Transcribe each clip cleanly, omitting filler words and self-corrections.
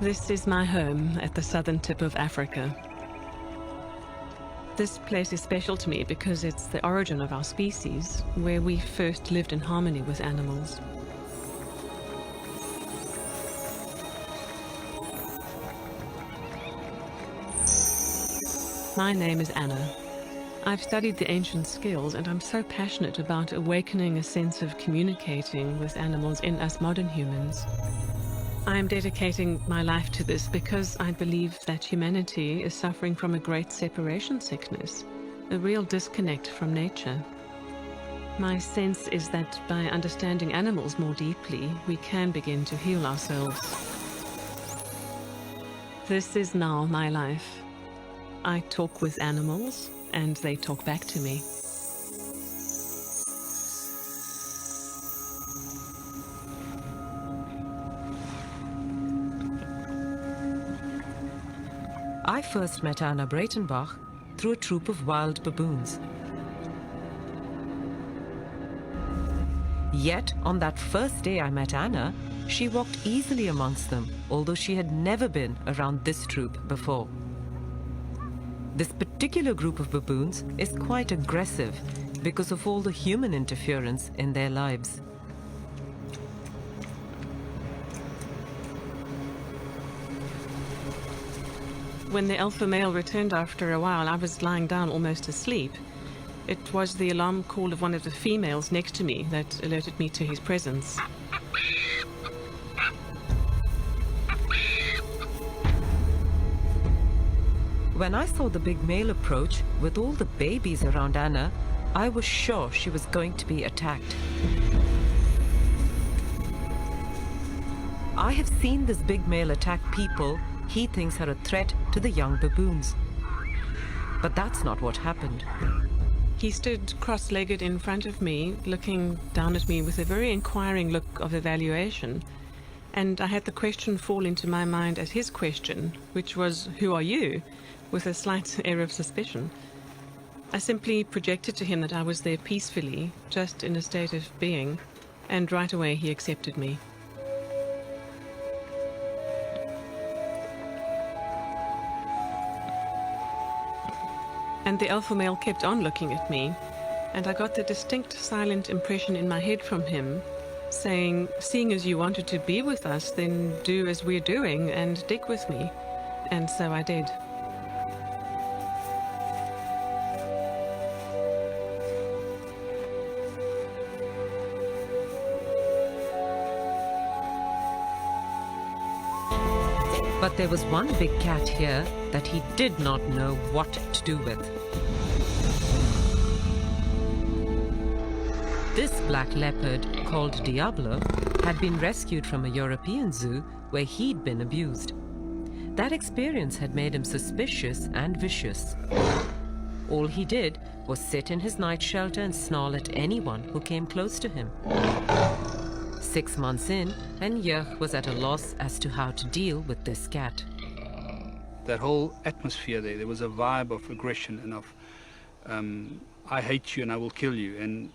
This is my home at the southern tip of Africa. This place is special to me because it's the origin of our species, where we first lived in harmony with animals. My name is Anna. I've studied the ancient skills, and I'm so passionate about awakening a sense of communicating with animals in us modern humans. I'm dedicating my life to this because I believe that humanity is suffering from a great separation sickness, a real disconnect from nature. My sense is that by understanding animals more deeply, we can begin to heal ourselves. This is now my life. I talk with animals, and they talk back to me. I first met Anna Breytenbach through a troop of wild baboons. Yet, on that first day I met Anna, she walked easily amongst them, although she had never been around this troop before. This particular group of baboons is quite aggressive because of all the human interference in their lives. When the alpha male returned after a while, I was lying down almost asleep. It was the alarm call of one of the females next to me that alerted me to his presence. When I saw the big male approach with all the babies around Anna, I was sure she was going to be attacked. I have seen this big male attack people he thinks are a threat to the young baboons. But that's not what happened. He stood cross-legged in front of me, looking down at me with a very inquiring look of evaluation. And I had the question fall into my mind as his question, which was, "Who are you?" with a slight air of suspicion. I simply projected to him that I was there peacefully, just in a state of being, and right away he accepted me. And the alpha male kept on looking at me, and I got the distinct silent impression in my head from him, saying, "Seeing as you wanted to be with us, then do as we're doing and dig with me." And so I did. But there was one big cat here that he did not know what to do with. This black leopard, called Diablo, had been rescued from a European zoo where he'd been abused. That experience had made him suspicious and vicious. All he did was sit in his night shelter and snarl at anyone who came close to him. 6 months in, and Jörg was at a loss as to how to deal with this cat. That whole atmosphere there was a vibe of aggression and of, I hate you and I will kill you. And,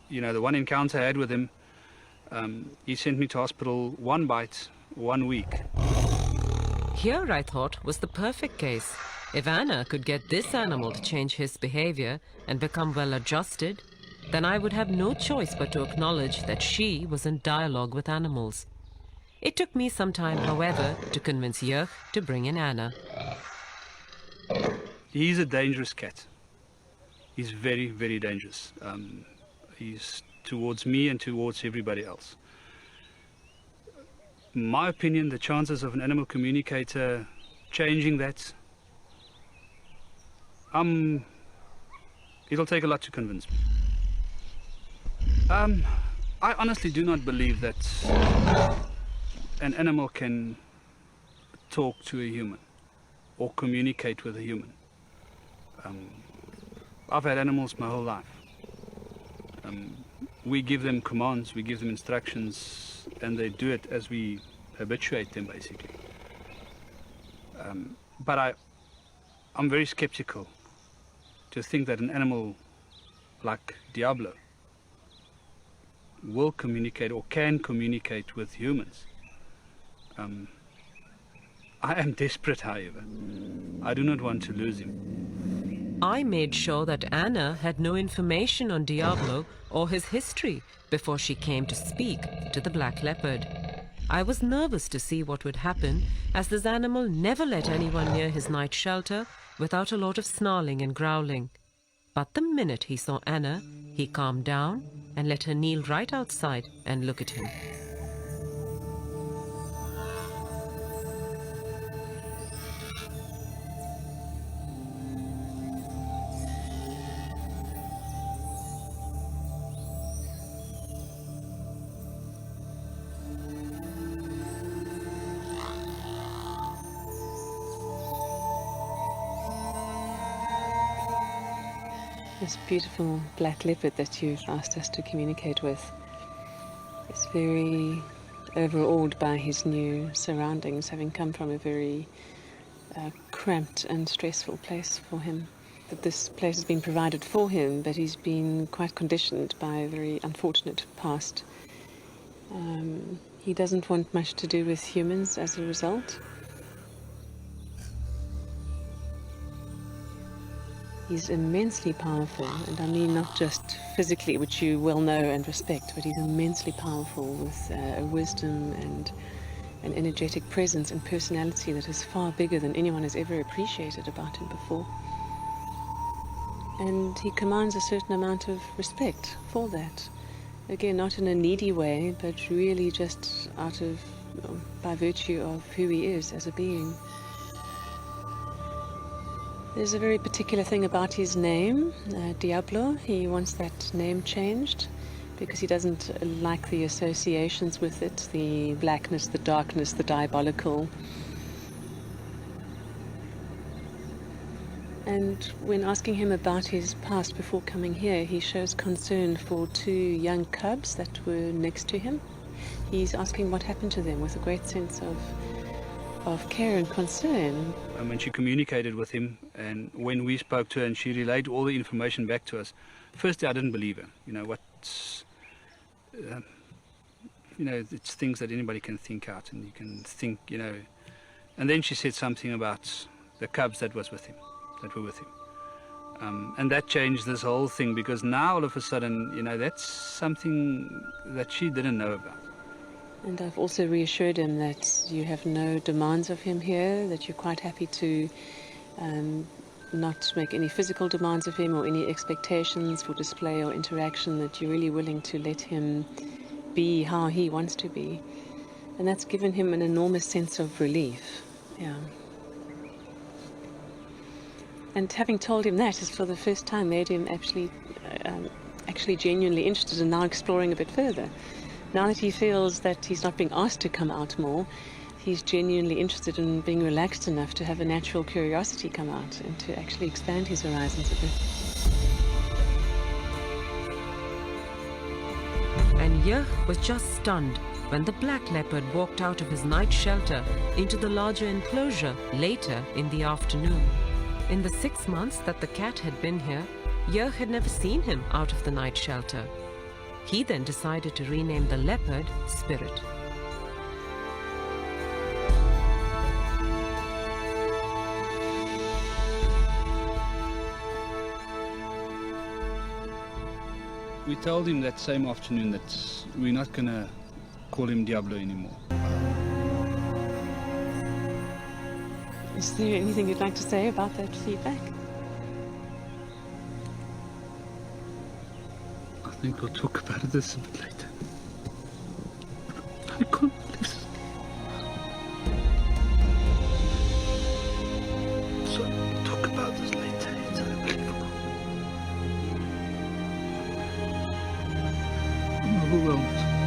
you know, the one encounter I had with him, he sent me to hospital 1 bite, 1 week. Here, I thought, was the perfect case. If Anna could get this animal to change his behavior and become well adjusted, then I would have no choice but to acknowledge that she was in dialogue with animals. It took me some time, however, to convince Jörg to bring in Anna. He's a dangerous cat. He's very, very dangerous. He's towards me and towards everybody else. In my opinion, the chances of an animal communicator changing that, it'll take a lot to convince me. I honestly do not believe that an animal can talk to a human or communicate with a human. I've had animals my whole life. We give them commands, we give them instructions, and they do it as we habituate them, basically. But I'm very skeptical to think that an animal like Diablo will communicate or can communicate with humans. I am desperate, however. I do not want to lose him. I made sure that Anna had no information on Diablo or his history before she came to speak to the black leopard. I was nervous to see what would happen, as this animal never let anyone near his night shelter without a lot of snarling and growling. But the minute he saw Anna, he calmed down and let her kneel right outside and look at him. This beautiful black leopard that you've asked us to communicate with is very overawed by his new surroundings, having come from a very cramped and stressful place for him. That this place has been provided for him, but he's been quite conditioned by a very unfortunate past. He doesn't want much to do with humans as a result. He's immensely powerful, and I mean not just physically, which you well know and respect, but he's immensely powerful with a wisdom and an energetic presence and personality that is far bigger than anyone has ever appreciated about him before. And he commands a certain amount of respect for that. Again, not in a needy way, but really just out of, by virtue of who he is as a being. There's a very particular thing about his name, Diablo. He wants that name changed because he doesn't like the associations with it, the blackness, the darkness, the diabolical. And when asking him about his past before coming here, he shows concern for two young cubs that were next to him. He's asking what happened to them with a great sense of care and concern. And when she communicated with him, and when we spoke to her and she relayed all the information back to us, firstly I didn't believe her. You know, it's things that anybody can think out, and you can think, And then she said something about the cubs that were with him. And that changed this whole thing, because now all of a sudden, that's something that she didn't know about. And I've also reassured him that you have no demands of him here, that you're quite happy to not make any physical demands of him or any expectations for display or interaction, that you're really willing to let him be how he wants to be. And that's given him an enormous sense of relief. Yeah. And having told him that has for the first time made him actually genuinely interested in now exploring a bit further. Now that he feels that he's not being asked to come out more, he's genuinely interested in being relaxed enough to have a natural curiosity come out and to actually expand his horizons a bit. And Yeh was just stunned when the black leopard walked out of his night shelter into the larger enclosure later in the afternoon. In the 6 months that the cat had been here, Yeh had never seen him out of the night shelter. He then decided to rename the leopard Spirit. We told him that same afternoon that we're not going to call him Diablo anymore. Is there anything you'd like to say about that feedback? I think we'll talk about this a bit later. I can't listen. So we'll talk about this later. It's unbelievable. I'm overwhelmed.